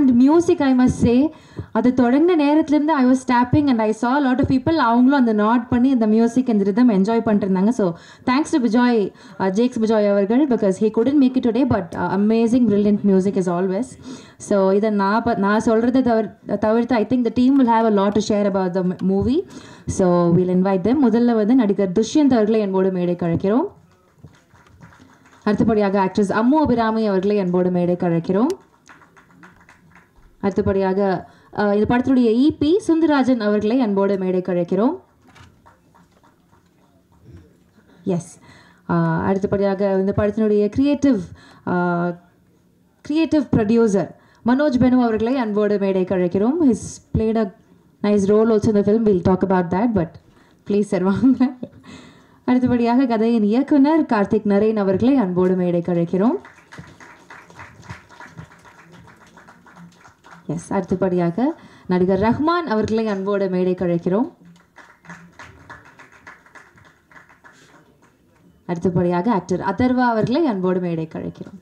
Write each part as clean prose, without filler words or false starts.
and music I must say அது தொடங்கின நேரத்துலேருந்து I was tapping and I saw a lot of people அவங்களும் அந்த not பண்ணி அந்த மியூசிக் and rhythm என்ஜாய் பண்ணிட்டு இருந்தாங்க. So thanks to Bijoy Jakes Bijoy அவர்கள் because he couldn't make it today but amazing brilliant music as always. So இதை நான் சொல்கிறத தவிர்த்து I think the team will have a lot to share about the movie. So we'll invite them. முதல்ல வந்து நடிகர் துஷ்யந்த் அவர்களை என்போடு மேடை கழைக்கிறோம். அடுத்தபடியாக ஆக்ட்ரஸ் அம்மு அபிராமி அவர்களை அன்போடு மேடை கழைக்கிறோம். அடுத்தபடியாக இந்த படத்தினுடைய இபி சுந்தரராஜன் அவர்களை அன்போடு மேடை கழைக்கிறோம். எஸ், அடுத்தபடியாக இந்த படத்தினுடைய கிரியேட்டிவ் ப்ரொடியூசர் மனோஜ் பெனு அவர்களை அன்போடு மேடை கழைக்கிறோம். He's played a nice role also in the film. Will talk about that but please sir வாங்க. அடுத்தபடியாக கதையின் இயக்குனர் கார்த்திக் நரேன் அவர்களை அன்போடு மேடை கழைக்கிறோம். எஸ், அடுத்தபடியாக நடிகர் ரஹ்மான் அவர்களை அன்போடு மேடை கழைக்கிறோம். அடுத்தபடியாக ஆக்டர் அதர்வா அவர்களை அன்போடு மேடை கழைக்கிறோம்.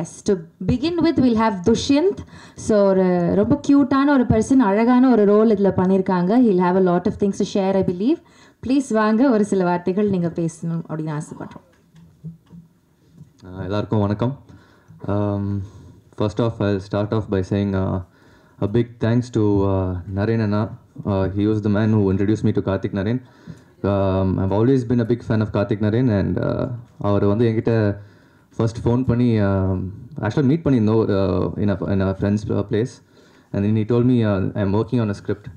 Yes, to begin with will have Dushyanth. So ஒரு ரொம்ப க்யூட்டான ஒரு பர்சன், அழகான ஒரு ரோல் இதில் பண்ணியிருக்காங்க. He'll have a lot of things to share I believe. Please வாங்க, ஒரு சில வார்த்தைகள் நீங்கள் பேசணும் அப்படின்னு ஆசைப்படுறோம். எல்லாருக்கும் வணக்கம். First of I start off by saying a big thanks to Naren Anna. He was the man who introduced me to Karthik Naren. I've always been a big fan of Karthik Naren and அவர் வந்து என்கிட்ட first phone பண்ணி ஆக்சுவலாக meet பண்ணியிருந்தோம் in a friend's place and then he told me I'm working on a script.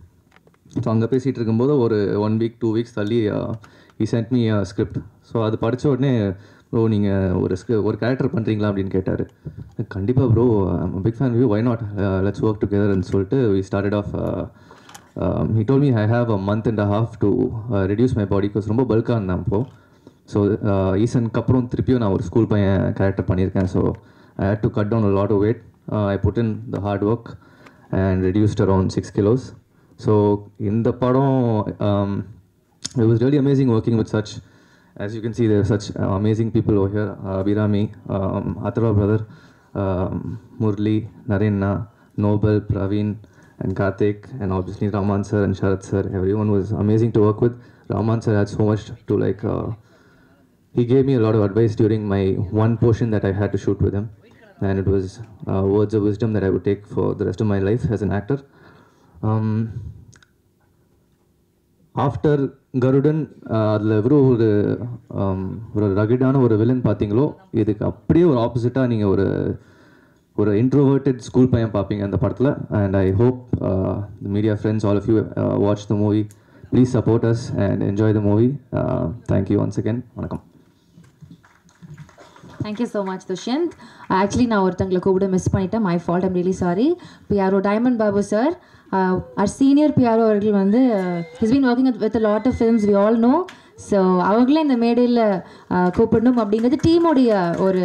So அங்கே பேசிகிட்டு இருக்கும்போது ஒரு 1 week 2 weeks தள்ளி he sent me a script. So அது படித்த உடனே ப்ரோ நீங்கள் ஒரு கேரக்டர் பண்ணுறீங்களா அப்படின்னு கேட்டார். கண்டிப்பாக bro, big fan you, why not, let's work டுகெதர்ன்னு சொல்லிட்டு we started off. He told me I have a month and a half to reduce my body because ரொம்ப பல்காக இருந்தேன் அப்போது. ஸோ ஈசனுக்கு அப்புறம் திருப்பியும் நான் ஒரு ஸ்கூல் பையன் கேரக்டர் பண்ணியிருக்கேன். So I had to cut down a lot of weight. I put in the hard work and reduced around 6 kilos. So இந்த படம் it was really amazing working with such, as you can see there are such amazing people over here. Abhirami, Atharva brother, Murli, Narena, Nobel, Praveen and Karthik and obviously Raman sir and Sharat sir. Everyone was amazing to work with. Raman sir had so much to like, he gave me a lot of advice during my one portion that I had to shoot with him and it was words of wisdom that I would take for the rest of my life as an actor. After Garudan அதில் வெறும் ஒரு ரகிடான ஒரு villain பார்த்தீங்களோ, இதுக்கு அப்படியே ஒரு ஆப்போசிட்டாக நீங்கள் ஒரு இன்ட்ரோவர்ட்டட் ஸ்கூல் பையன் பார்ப்பீங்க அந்த படத்தில். And I hope the media friends all of you watch the movie. Please support us and enjoy the movie. Thank you once again. வணக்கம். Thank you so much Dushyanth. Actually நான் ஒருத்தங்களை கூப்பிட மிஸ் பண்ணிட்டேன். My fault, I'm really sorry. PRO diamond Babu sir, our senior PRO அவர்கள் வந்து he's been working with a lot of films we all know. So அவங்களே இந்த மேடையில் கூப்பிடணும் அப்படிங்கிறது டீமோடைய ஒரு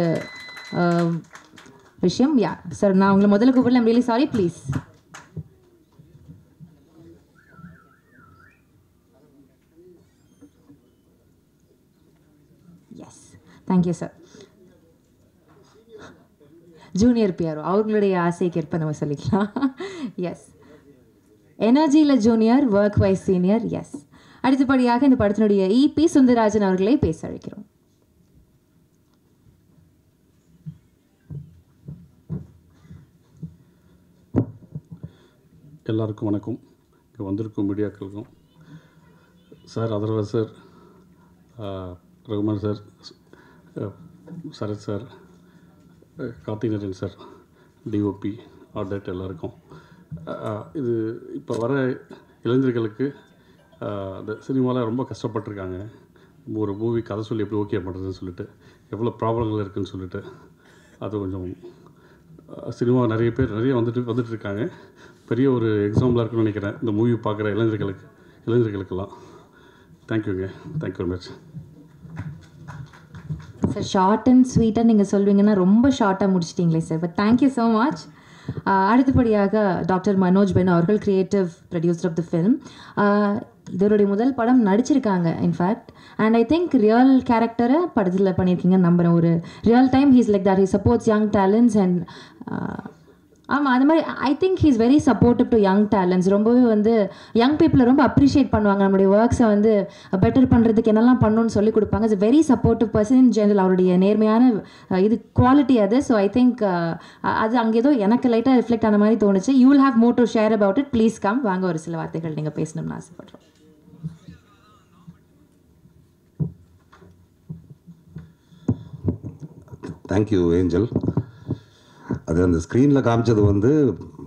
விஷயம். யா சார், நான் உங்களை முதல்ல கூப்பிடல. I'm really sorry. Please. Yes, thank you sir. Junior PRO அவங்களுடைய ஆசைக்கு ஏற்ப நம்ம சொல்லிக்கலாம். எஸ், எனர்ஜியில் junior, work wise senior. Yes, அடுத்தபடியாக இந்த படத்தினுடைய இபி சுந்தரராஜன் அவர்களை பேச அழைக்கிறோம். எல்லாருக்கும் வணக்கம். இங்கே வந்திருக்கும் மீடியாக்களுக்கும் sir, Atharvaa sir, Rahman sir, Sarath sir, Karthick Naren sir, DOP, art director எல்லாருக்கும். இது இப்போ வர இளைஞர்களுக்கு இந்த சினிமாவில் ரொம்ப கஷ்டப்பட்டுருக்காங்க. ஒரு மூவி கதை சொல்லி எப்படி ஓகே பண்ணுறதுன்னு சொல்லிட்டு, எவ்வளோ ப்ராப்ளங்கள் இருக்குதுன்னு சொல்லிட்டு, அது கொஞ்சம் சினிமா நிறைய பேர் வந்துட்டு இருக்காங்க. பெரிய ஒரு எக்ஸாம்பிளாக இருக்குன்னு நினைக்கிறேன் இந்த மூவி பார்க்குற இளைஞர்களுக்கெல்லாம். தேங்க்யூங்க. Thank you very much. Sir, short and ஸ்வீட்டாக நீங்கள் சொல்வீங்கன்னா ரொம்ப ஷார்ட்டாக முடிச்சிட்டிங்களே sir, but thank you so much. அடுத்தபடியாக டாக்டர் மனோஜ் பென் அவர்கள், creative producer of the film. இதோடைய முதல் படம் நடிச்சிருக்காங்க in fact. And I think real கேரக்டரை படத்தில் பண்ணியிருக்கீங்கன்னு நம்புகிறேன். ஒரு real time he's like that, he supports young talents. And ஆமாம், அது மாதிரி I think he's very supportive to young talents. ரொம்பவே வந்து யங் பீப்புளை ரொம்ப அப்ரிஷியேட் பண்ணுவாங்க. நம்மளுடைய ஒர்க்ஸை வந்து பெட்டர் பண்ணுறதுக்கு என்னெல்லாம் பண்ணணும்னு சொல்லி கொடுப்பாங்க. It's very supportive person in general. அவருடைய நேர்மையான இது குவாலிட்டி அது. ஸோ ஐ திங்க் அது அங்கே ஏதோ எனக்கு லைட்டாக ரிஃப்ளெக்ட் ஆன மாதிரி தோணுச்சு. You will have more to share about it. Please come, வாங்க ஒரு சில வார்த்தைகள் நீங்கள் பேசணும்னு ஆசைப்படுறோம். Thank you angel. அது அந்த ஸ்க்ரீனில் காமிச்சது வந்து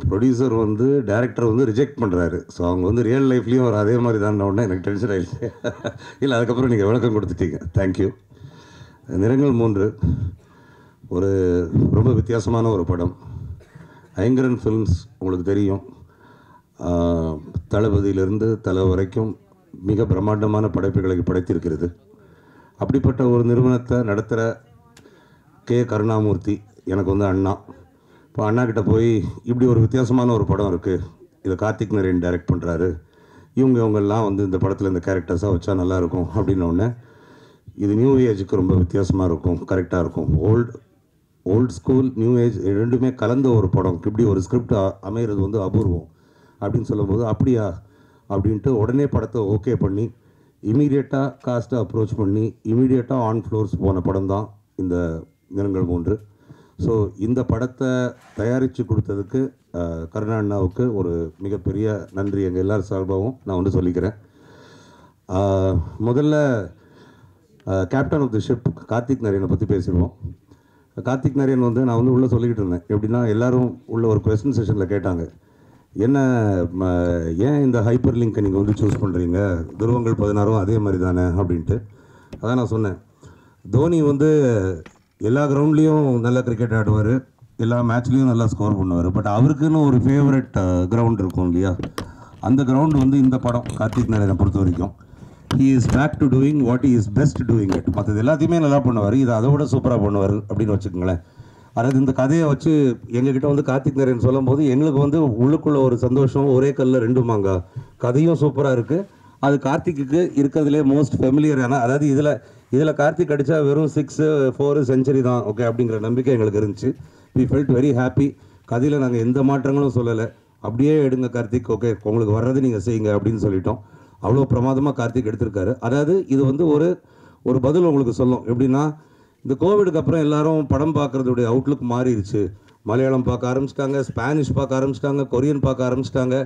ப்ரொடியூசர் வந்து டைரக்டர் வந்து ரிஜெக்ட் பண்ணுறாரு. ஸோ அவங்க வந்து ரியல் லைஃப்லேயும் ஒரு அதே மாதிரி தான் உடனே எனக்கு டென்ஷன் ஆகிடுச்சு. இல்லை, அதுக்கப்புறம் நீங்கள் விளக்கம் கொடுத்துட்டீங்க. தேங்க்யூ. நிறங்கள் 3 ஒரு ரொம்ப வித்தியாசமான ஒரு படம். ஐங்கரன் ஃபிலிம்ஸ் உங்களுக்கு தெரியும், தளபதியிலிருந்து தலை வரைக்கும் மிக பிரம்மாண்டமான படைப்புகளை படைத்திருக்கிறது. அப்படிப்பட்ட ஒரு நிறுவனத்தை நடத்துகிற கே கருணாமூர்த்தி எனக்கு வந்து அண்ணா. இப்போ அண்ணா கிட்ட போய் இப்படி ஒரு வித்தியாசமான ஒரு படம் இருக்குது, இதை கார்த்திக் நரேன் டைரக்ட் பண்ணுறாரு, இவங்கெல்லாம் வந்து இந்த படத்தில் இந்த கேரக்டர்ஸாக வச்சா நல்லாயிருக்கும் அப்படின்னோடனே, இது நியூ ஏஜுக்கு ரொம்ப வித்தியாசமாக இருக்கும், கரெக்டாக இருக்கும். ஓல்ட் ஸ்கூல் நியூ ஏஜ் ரெண்டுமே கலந்த ஒரு படம், இப்படி ஒரு ஸ்கிரிப்ட் அமைகிறது வந்து அபூர்வம் அப்படின்னு சொல்லும்போது, அப்படியா அப்படின்ட்டு உடனே படத்தை ஓகே பண்ணி இமீடியட்டாக காஸ்ட்டை அப்ரோச் பண்ணி இமீடியட்டாக ஆன் ஃப்ளோர்ஸ் போன படம் தான் இந்த நிறங்கள் 3. ஸோ இந்த படத்தை தயாரித்து கொடுத்ததுக்கு கருணா அண்ணாவுக்கு ஒரு மிகப்பெரிய நன்றி எங்கள் எல்லார் சார்பாகவும் நான் வந்து சொல்லிக்கிறேன். முதல்ல captain of the ship Karthick நரேனை பற்றி பேசிடுவோம். கார்த்திக் நரேன் வந்து நான் வந்து உள்ளே சொல்லிக்கிட்டு இருந்தேன். எப்படின்னா எல்லோரும் உள்ள ஒரு கொஸ்டின் செஷனில் கேட்டாங்க, என்ன ஏன் இந்த ஹைப்பர் லிங்க்கை நீங்கள் வந்து சூஸ் பண்ணுறீங்க, துருவங்கள் 16 அதே மாதிரி தானே அப்படின்ட்டு. அதான் நான் சொன்னேன், தோனி வந்து எல்லா கிரவுண்ட்லேயும் நல்ல கிரிக்கெட் ஆடுவார், எல்லா மேட்ச்லேயும் நல்லா ஸ்கோர் பண்ணுவார். பட் அவருக்குன்னு ஒரு ஃபேவரட் கிரவுண்ட் இருக்கும் இல்லையா, அந்த கிரவுண்ட் வந்து இந்த படம் கார்த்திக் நரேனை பொறுத்த வரைக்கும் he is back to doing what he is best doing it. மற்றது எல்லாத்தையுமே நல்லா பண்ணுவார், இதை அதை விட சூப்பராக பண்ணுவார் அப்படின்னு வச்சுக்கோங்களேன். அதாவது இந்த கதையை வச்சு எங்ககிட்ட வந்து கார்த்திக் நரேன் சொல்லும் போது எங்களுக்கு வந்து உள்ளுக்குள்ள ஒரு சந்தோஷம், ஒரே கல்ல 2 மாங்கா. கதையும் சூப்பராக இருக்குது, அது கார்த்திக்கு இருக்கிறதுலே மோஸ்ட் ஃபெமிலியரான, அதாவது இதில் கார்த்திக் அடித்தா வெறும் 6, 4 செஞ்சுரி தான் ஓகே அப்படிங்கிற நம்பிக்கை எங்களுக்கு இருந்துச்சு. We felt very happy. கதையில் நாங்கள் எந்த மாற்றங்களும் சொல்லலை, அப்படியே எடுங்க கார்த்திக், ஓகே உங்களுக்கு வர்றது நீங்கள் செய்யுங்க அப்படின்னு சொல்லிட்டோம். அவ்வளோ பிரமாதமாக கார்த்திக் எடுத்திருக்காரு. அதாவது இது வந்து ஒரு பதில் உங்களுக்கு சொல்லும். எப்படின்னா, இந்த கோவிடுக்கு அப்புறம் எல்லாரும் படம் பார்க்குறதுடைய அவுட்லுக் மாறிடுச்சு. மலையாளம் பார்க்க ஆரம்பிச்சிட்டாங்க, ஸ்பானிஷ் பார்க்க ஆரம்பிச்சிட்டாங்க, கொரியன் பார்க்க ஆரம்பிச்சிட்டாங்க.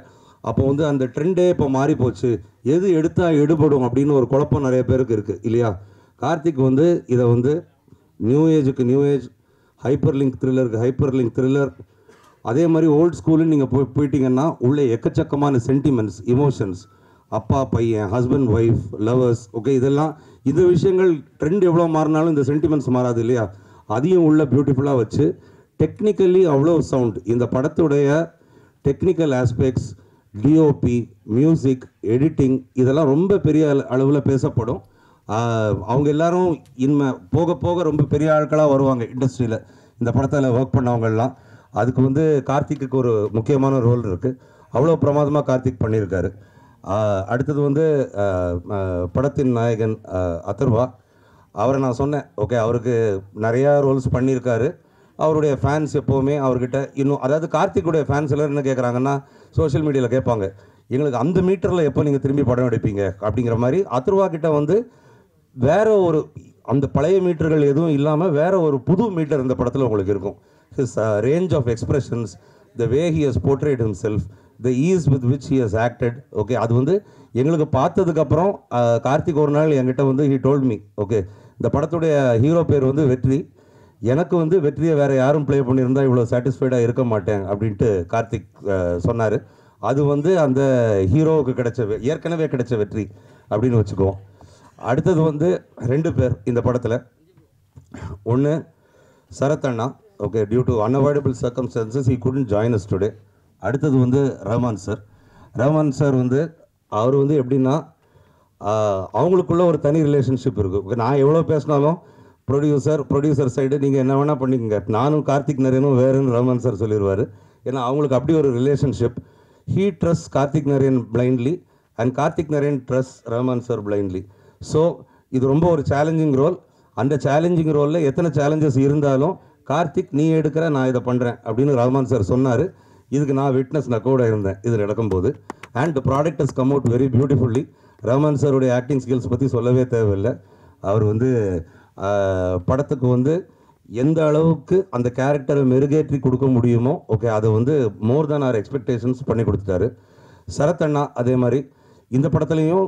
அப்போ வந்து அந்த ட்ரெண்டே இப்போ மாறி போச்சு, எது எடுத்தால் எடுபடும் அப்படின்னு ஒரு குழப்பம் நிறைய பேருக்கு இருக்குது இல்லையா. கார்த்திக் வந்து இதை வந்து நியூ ஏஜுக்கு நியூ ஏஜ், ஹைப்பர் லிங்க் த்ரில்லருக்கு ஹைப்பர் லிங்க் த்ரில்லர், அதே மாதிரி ஓல்ட் ஸ்கூலுன்னு நீங்கள் போயிட்டீங்கன்னா உள்ளே எக்கச்சக்கமான சென்டிமெண்ட்ஸ், இமோஷன்ஸ், அப்பா பையன், ஹஸ்பண்ட் ஒய்ஃப், லவர்ஸ், ஓகே இதெல்லாம் இந்த விஷயங்கள் ட்ரெண்ட் எவ்வளோ மாறினாலும் இந்த சென்டிமெண்ட்ஸ் மாறாது இல்லையா. அதையும் உள்ள பியூட்டிஃபுல்லாக வச்சு டெக்னிக்கலி அவ்வளோ சவுண்ட், இந்த படத்துடைய technical aspects, DOP, music, editing இதெல்லாம் ரொம்ப பெரிய அளவில் பேசப்படும். அவங்க எல்லாரும் போக போக ரொம்ப பெரிய ஆட்களாக வருவாங்க இண்டஸ்ட்ரியில், இந்த படத்தில் ஒர்க் பண்ணவங்கெல்லாம். அதுக்கு வந்து கார்த்திக்கு ஒரு முக்கியமான ரோல் இருக்குது. அவ்வளோ பிரமாதமாக கார்த்திக் பண்ணியிருக்காரு. அடுத்தது வந்து படத்தின் நாயகன் அதர்வா. அவரை நான் சொன்னேன், ஓகே அவருக்கு நிறையா ரோல்ஸ் பண்ணியிருக்காரு, அவருடைய ஃபேன்ஸ் எப்போவுமே அவர்கிட்ட இன்னும், அதாவது கார்த்திக்குடைய ஃபேன்ஸ் எல்லோரும் என்ன கேட்குறாங்கன்னா சோஷியல் மீடியாவில் கேட்பாங்க, எங்களுக்கு அந்த மீட்டரில் எப்போ நீங்கள் திரும்பி படம் எடுப்பீங்க அப்படிங்கிற மாதிரி. அதர்வா கிட்ட வந்து வேறு ஒரு அந்த பழைய மீட்டர்கள் எதுவும் இல்லாமல் வேறு ஒரு புது மீட்டர் இந்த படத்தில் உங்களுக்கு இருக்கும். His range of expressions, the way he has portrayed himself, the ease with which he has acted, okay அது வந்து எங்களுக்கு பார்த்ததுக்கப்புறம் கார்த்திக் ஒரு நாள் என்கிட்ட வந்து ஹி டோல்ட் மீ, ஓகே இந்த படத்துடைய ஹீரோ பேர் வந்து வெற்றி, எனக்கு வந்து வெற்றியை வேறு யாரும் ப்ளே பண்ணியிருந்தா இவ்வளோ சாட்டிஸ்ஃபைடாக இருக்க மாட்டேன் அப்படின்ட்டு கார்த்திக் சொன்னார். அது வந்து அந்த ஹீரோவுக்கு கிடைச்ச ஏற்கனவே கிடைச்ச வெற்றி அப்படின்னு வச்சுக்குவோம். அடுத்தது வந்து 2 பேர் இந்த படத்தில். ஒன்று சரத் அண்ணா, okay due to unavoidable circumstances he couldn't join us today. அடுத்தது வந்து ரஹ்மான் சார். ரஹ்மான் சார் வந்து அவர் வந்து எப்படின்னா அவங்களுக்குள்ள ஒரு தனி ரிலேஷன்ஷிப் இருக்குது. நான் எவ்வளோ பேசினாலும் ப்ரொடியூசர் சைடு நீங்கள் என்ன வேணால் பண்ணிக்கோங்க, நானும் கார்த்திக் நரேனும் வேறுன்னு ரஹ்மான் சார் சொல்லிடுவார். ஏன்னா அவங்களுக்கு அப்படி ஒரு relationship. He trust Karthik Naren blindly and Karthik Naren dress Rahman sir blindly. So இது ரொம்ப ஒரு சேலஞ்சிங் ரோல். அந்த சேலஞ்சிங் ரோலில் எத்தனை சேலஞ்சஸ் இருந்தாலும் கார்த்திக் நீ எடுக்கிற நான் இதை பண்ணுறேன் அப்படின்னு ரஹ்மான் சார் சொன்னார். இதுக்கு நான் விட்னஸ், நான் கூட இருந்தேன் இது நடக்கும்போது. And product has come out very beautifully. Rahman சாருடைய ஆக்டிங் ஸ்கில்ஸ் பற்றி சொல்லவே தேவையில்லை. அவர் வந்து படத்துக்கு வந்து எந்த அளவுக்கு அந்த கேரக்டரை மெருகேற்றி கொடுக்க முடியுமோ ஓகே அதை வந்து மோர் தேன் ஆர் எக்ஸ்பெக்டேஷன்ஸ் பண்ணி கொடுத்துட்டாரு. சரத் அண்ணா அதே மாதிரி இந்த படத்துலையும்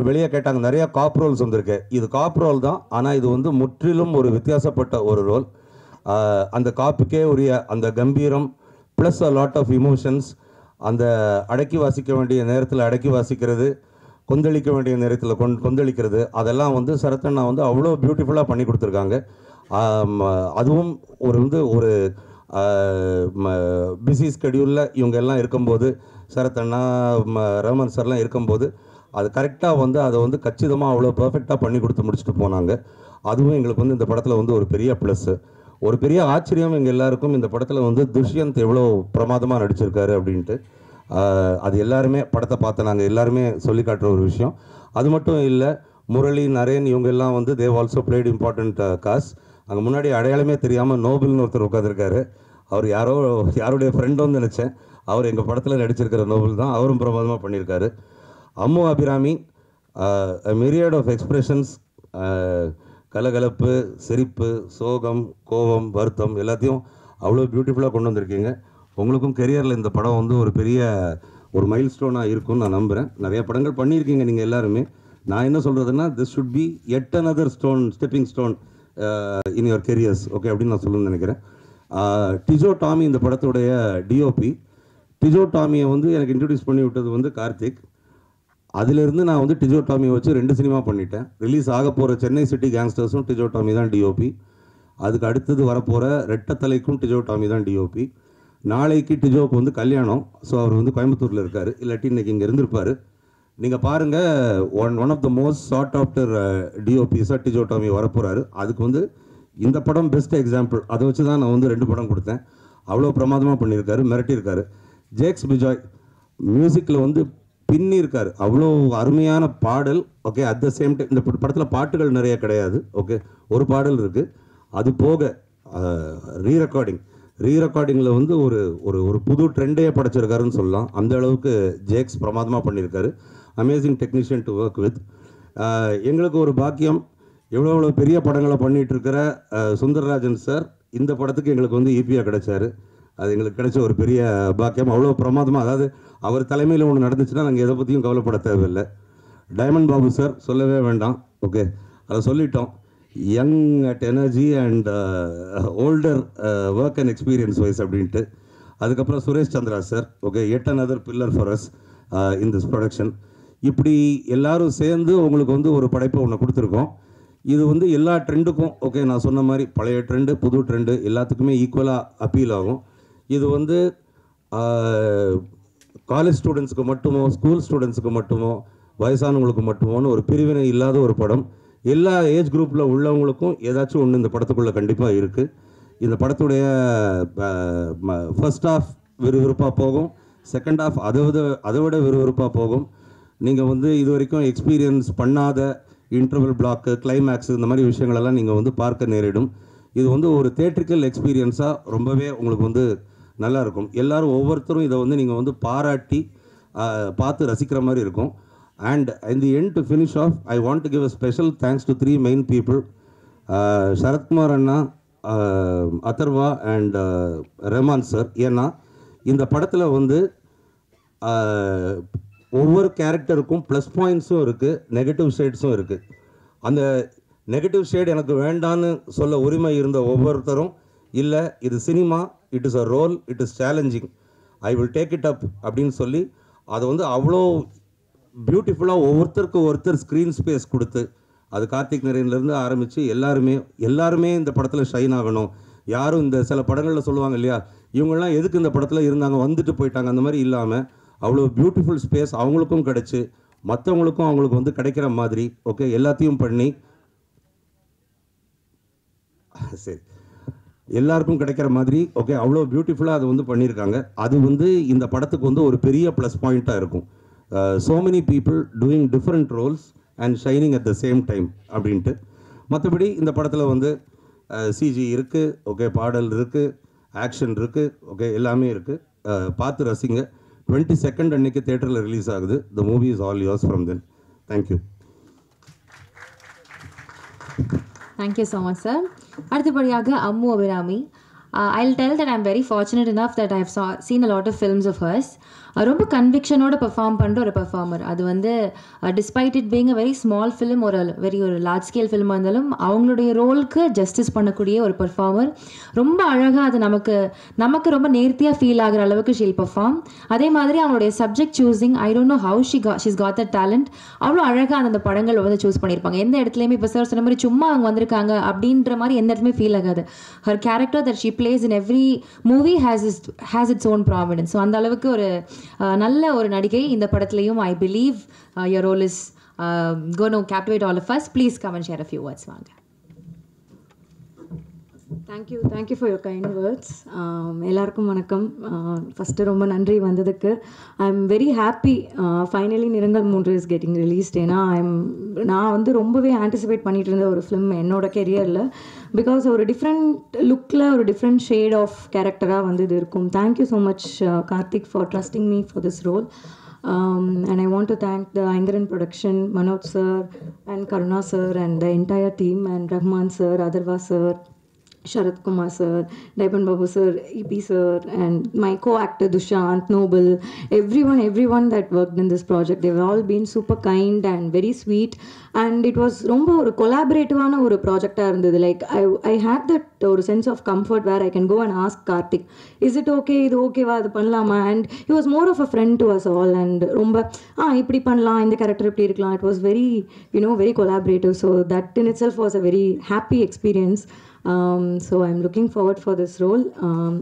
வெளியே கேட்டாங்க, நிறையா காப் ரோல்ஸ் வந்திருக்கு. இது காப் ரோல் தான், ஆனால் இது வந்து முற்றிலும் ஒரு வித்தியாசப்பட்ட ஒரு ரோல். அந்த காப்புக்கே உரிய அந்த கம்பீரம் plus a lot of emotions, அந்த அடக்கி வாசிக்க வேண்டிய நேரத்தில் அடக்கி வாசிக்கிறது, கொந்தளிக்க வேண்டிய நேரத்தில் கொந்தளிக்கிறது, அதெல்லாம் வந்து சரத்தண்ணா வந்து அவ்வளோ பியூட்டிஃபுல்லாக பண்ணி கொடுத்துருக்காங்க. அதுவும் ஒரு பிஸி ஸ்கெடியூலில் இவங்க எல்லாம் இருக்கும்போது, சரத்தண்ணா ரஹ்மான் சார்லாம் இருக்கும்போது அது கரெக்டாக வந்து அதை வந்து கச்சிதமாக அவ்வளோ பர்ஃபெக்டாக பண்ணி கொடுத்து முடிச்சுட்டு போனாங்க. அதுவும் எங்களுக்கு வந்து இந்த படத்தில் வந்து ஒரு பெரிய ப்ளஸ்ஸு. ஒரு பெரிய ஆச்சரியம் எங்கள் எல்லாருக்கும் இந்த படத்தில் வந்து துஷ்யந்த் எவ்வளோ பிரமாதமாக நடிச்சிருக்காரு அப்படின்ட்டு. அது எல்லாருமே படத்தை பார்த்து நாங்கள் எல்லாருமே சொல்லி காட்டுற ஒரு விஷயம். அது மட்டும் இல்லை, முரளி, நரேன் இவங்க எல்லாம் வந்து they've also played important cast. அங்கே முன்னாடி அடையாளமே தெரியாமல் நோபல்னு ஒருத்தர் உட்காந்துருக்காரு. அவர் யாருடைய ஃப்ரெண்டோன்னு நினச்சேன். அவர் எங்கள் படத்தில் நடிச்சிருக்கிற நோபல் தான். அவரும் பிரமாதமாக பண்ணியிருக்காரு. அம்மு அபிராமி, மிரியட் ஆஃப் எக்ஸ்பிரஷன்ஸ், கலகலப்பு, சிரிப்பு, சோகம், கோபம், வருத்தம் எல்லாத்தையும் அவ்வளோ பியூட்டிஃபுல்லாக கொண்டு வந்திருக்கீங்க. உங்களுக்கும் கெரியரில் இந்த படம் வந்து ஒரு பெரிய ஒரு மைல் ஸ்டோனாக இருக்கும்னு நான் நம்புகிறேன். நிறைய படங்கள் பண்ணியிருக்கீங்க நீங்கள் எல்லாருமே. நான் என்ன சொல்கிறதுன்னா, this should be yet another stepping stone in your careers okay அப்படின்னு நான் சொல்லணும்னு நினைக்கிறேன். டிஜோ டாமி இந்த படத்துடைய டிஓபி. டிஜோ டாமியை வந்து எனக்கு இன்ட்ரடியூஸ் பண்ணி விட்டது வந்து கார்த்திக். அதிலிருந்து நான் வந்து டிஜோ டாமியை வச்சு 2 சினிமா பண்ணிட்டேன். ரிலீஸ் ஆக போகிற சென்னை சிட்டி கேங்ஸ்டர்ஸும் டிஜோ டாமி தான் டிஓபி. அதுக்கு அடுத்தது வரப்போகிற ரெட்டத்தலைக்கும் டிஜோ டாமி தான் டிஓபி. நாளைக்கு டிஜோவுக்கு வந்து கல்யாணம். ஸோ அவர் வந்து கோயம்புத்தூரில் இருக்கார், இல்லாட்டி இன்றைக்கி இங்கே இருந்திருப்பார். நீங்கள் பாருங்கள், one of the most sought after டிஓபிஸாக டிஜோ டாமி வரப்போகிறாரு. அதுக்கு வந்து இந்த படம் பெஸ்ட் எக்ஸாம்பிள். அதை வச்சு தான் நான் வந்து 2 படம் கொடுத்தேன். அவ்வளோ பிரமாதமாக பண்ணியிருக்காரு, மிரட்டியிருக்காரு. ஜேக்ஸ் பிஜாய் மியூசிக்கில் வந்து பின்னிருக்காரு. அவ்வளோ அருமையான பாடல் okay. At the same time இந்த படத்தில் பாட்டுகள் நிறைய கிடையாது ஓகே. ஒரு பாடல் இருக்குது. அது போக ரீரெக்கார்டிங்கில் வந்து ஒரு புது ட்ரெண்டையே படைச்சிருக்காருன்னு சொல்லலாம். அந்த அளவுக்கு ஜேக்ஸ் பிரமாதமாக பண்ணியிருக்காரு. Amazing technician to work with. எங்களுக்கு ஒரு பாக்கியம், எவ்வளோ பெரிய படங்களை பண்ணிகிட்டு இருக்கிற சுந்தரராஜன் சார் இந்த படத்துக்கு எங்களுக்கு வந்து ஈபியாக கிடைச்சாரு. அது எங்களுக்கு கிடைச்ச ஒரு பெரிய பாக்கியம். அவ்வளோ பிரமாதமாக, அதாவது அவர் தலைமையில் ஒன்று நடந்துச்சுன்னா நாங்கள் எதை பற்றியும் கவலைப்பட தேவையில்லை. டைமண்ட் பாபு சார் சொல்லவே வேண்டாம் ஓகே, அதை சொல்லிட்டோம். Young at energy and older work and experience wise அப்படின்ட்டு. அதுக்கப்புறம் Suresh Chandra sir okay, yet another pillar for us in this production. இப்படி எல்லாரும் சேர்ந்து உங்களுக்கு வந்து ஒரு படைப்பை ஒன்று கொடுத்துருக்கோம். இது வந்து எல்லா ட்ரெண்டுக்கும் ஓகே, நான் சொன்ன மாதிரி பழைய ட்ரெண்டு புது ட்ரெண்டு எல்லாத்துக்குமே ஈக்குவலாக அப்பீல் ஆகும். இது வந்து காலேஜ் ஸ்டூடெண்ட்ஸுக்கு மட்டுமோ, ஸ்கூல் ஸ்டூடெண்ட்ஸுக்கு மட்டுமோ, வயசானவங்களுக்கு மட்டுமோன்னு ஒரு பிரிவினை இல்லாத ஒரு படம். எல்லா ஏஜ் குரூப்பில் உள்ளவங்களுக்கும் ஏதாச்சும் ஒன்று இந்த படத்துக்குள்ளே கண்டிப்பாக இருக்குது. இந்த படத்துடைய ஃபர்ஸ்ட் ஹாஃப் விறுவிறுப்பாக போகும், செகண்ட் ஹாஃப் அதை விட விறுவிறுப்பாக போகும். நீங்கள் வந்து இது வரைக்கும் எக்ஸ்பீரியன்ஸ் பண்ணாத இன்டர்வல் பிளாக்கு, கிளைமேக்ஸ் இந்த மாதிரி விஷயங்களெல்லாம் நீங்கள் வந்து பார்க்க நேரிடும். இது வந்து ஒரு தியேட்ரிக்கல் எக்ஸ்பீரியன்ஸாக ரொம்பவே உங்களுக்கு வந்து நல்லாயிருக்கும். எல்லோரும் ஒவ்வொருத்தரும் இதை வந்து நீங்கள் வந்து பாராட்டி பார்த்து ரசிக்கிற மாதிரி இருக்கும். And in the end to finish off, I want to give a special thanks to 3 main people, Sarathkumar அண்ணா, அதர்வா அண்ட் ரஹ்மான் சார். ஏன்னா இந்த படத்தில் வந்து ஒவ்வொரு கேரக்டருக்கும் ப்ளஸ் பாயிண்ட்ஸும் இருக்குது, நெகட்டிவ் ஷேட்ஸும் இருக்குது. அந்த நெகட்டிவ் ஷேட் எனக்கு வேண்டான்னு சொல்ல உரிமை இருந்த ஒவ்வொருத்தரும், இல்லை இது cinema, it is a role, it is challenging, I will take it up அப்படின்னு சொல்லி அதை வந்து அவ்வளோ பியூட்டிஃபுல்லாக ஒருத்தர் ஸ்க்ரீன் ஸ்பேஸ் கொடுத்து, அது கார்த்திக் நரேன்லேருந்து ஆரம்பித்து எல்லாருமே இந்த படத்தில் ஷைன் ஆகணும். யாரும் இந்த சில படங்களில் சொல்லுவாங்க இல்லையா, இவங்கெல்லாம் எதுக்கு இந்த படத்தில் இருந்தாங்க, வந்துட்டு போயிட்டாங்க, அந்த மாதிரி இல்லாமல் அவ்வளோ பியூட்டிஃபுல் ஸ்பேஸ் அவங்களுக்கும் கிடச்சி, மற்றவங்களுக்கும் அவங்களுக்கு வந்து கிடைக்கிற மாதிரி ஓகே எல்லாத்தையும் பண்ணி, சரி எல்லாருக்கும் கிடைக்கிற மாதிரி ஓகே அவ்வளோ பியூட்டிஃபுல்லாக அதை வந்து பண்ணியிருக்காங்க. அது வந்து இந்த படத்துக்கு வந்து ஒரு பெரிய ப்ளஸ் பாயிண்ட்டாக இருக்கும். so many people doing different roles and shining at the same time அப்படின்ட்டு. மற்றபடி இந்த படத்தில் வந்து சிஜி இருக்குது, ஓகே, பாடல் இருக்குது, ஆக்ஷன் இருக்குது, ஓகே, எல்லாமே இருக்குது. பார்த்து ரசிங்க. 22nd அன்னைக்கு தேட்டரில் ரிலீஸ் ஆகுது. The movie is all yours from then. Thank you. Thank you so much, sir. அடுத்தபடியாக Ammu Abirami. I'll tell that I'm very fortunate enough that I've seen a lot of films of hers. ரொம்ப கன்விக்ஷனோட perform பண்ணுற ஒரு performer. அது வந்து despite it being a very small film, ஒரு large scale ஃபிலிமாக இருந்தாலும் அவங்களுடைய ரோலுக்கு ஜஸ்டிஸ் பண்ணக்கூடிய ஒரு பெர்ஃபார்மர். ரொம்ப அழகாக அது நமக்கு ரொம்ப நேர்த்தியாக ஃபீல் ஆகிற அளவுக்கு ஷீல் பெர்ஃபார்ம். அதே மாதிரி அவங்களுடைய subject choosing, I don't know how she's God the talent. அவ்வளோ அழகாக அந்த படங்கள் வந்து சூஸ் பண்ணியிருப்பாங்க. எந்த இடத்துலையுமே இப்போ சார் சொன்ன மாதிரி சும்மா அவங்க வந்திருக்காங்க அப்படின்ற மாதிரி எந்த இடத்துலையுமே ஃபீல் ஆகாது. Her character that she place in every movie has its own prominence. So அந்த அளவுக்கு ஒரு நல்ல ஒரு நடிகை. இந்த படத்துலையும் I believe your role is going to captivate all of us. Please come and share a few words. வாங்க. Thank you for your kind words. எல்லாருக்கும் வணக்கம். ஃபஸ்ட்டு ரொம்ப நன்றி வந்ததுக்கு. ஐ எம் வெரி ஹாப்பி ஃபைனலி நிறங்கள் 3 இஸ் கெட்டிங் ரிலீஸ்ட். ஏன்னா நான் வந்து ரொம்பவே ஆன்டிசிபேட் பண்ணிகிட்டு இருந்த ஒரு ஃபிலிம் என்னோட கெரியரில். பிகாஸ் ஒரு டிஃப்ரெண்ட் லுக்கில் ஒரு டிஃப்ரெண்ட் ஷேட் ஆஃப் கேரக்டராக வந்து இது இருக்கும். Thank you so much Karthik for trusting me for this role. And I want to thank the Aindran production, Manoj sir and Karuna sir and the entire team, and Rahman sir, Adarva sir, Sharat Kumar sir, Daipan Babu sir, EP sir, and my co-actor Dushant, Noble, everyone that worked in this project. They've all been super kind and very sweet, and it was romba or collaborative ana or project ah irundhudu. Like I had that or sense of comfort where I can go and ask Karthik, is it okay, idu okay va adu pannalama, and he was more of a friend to us all, and romba ipdi pannalam, indha character ipdi irukkalam. It was very, very collaborative. So that in itself was a very happy experience. So I'm looking forward for this role.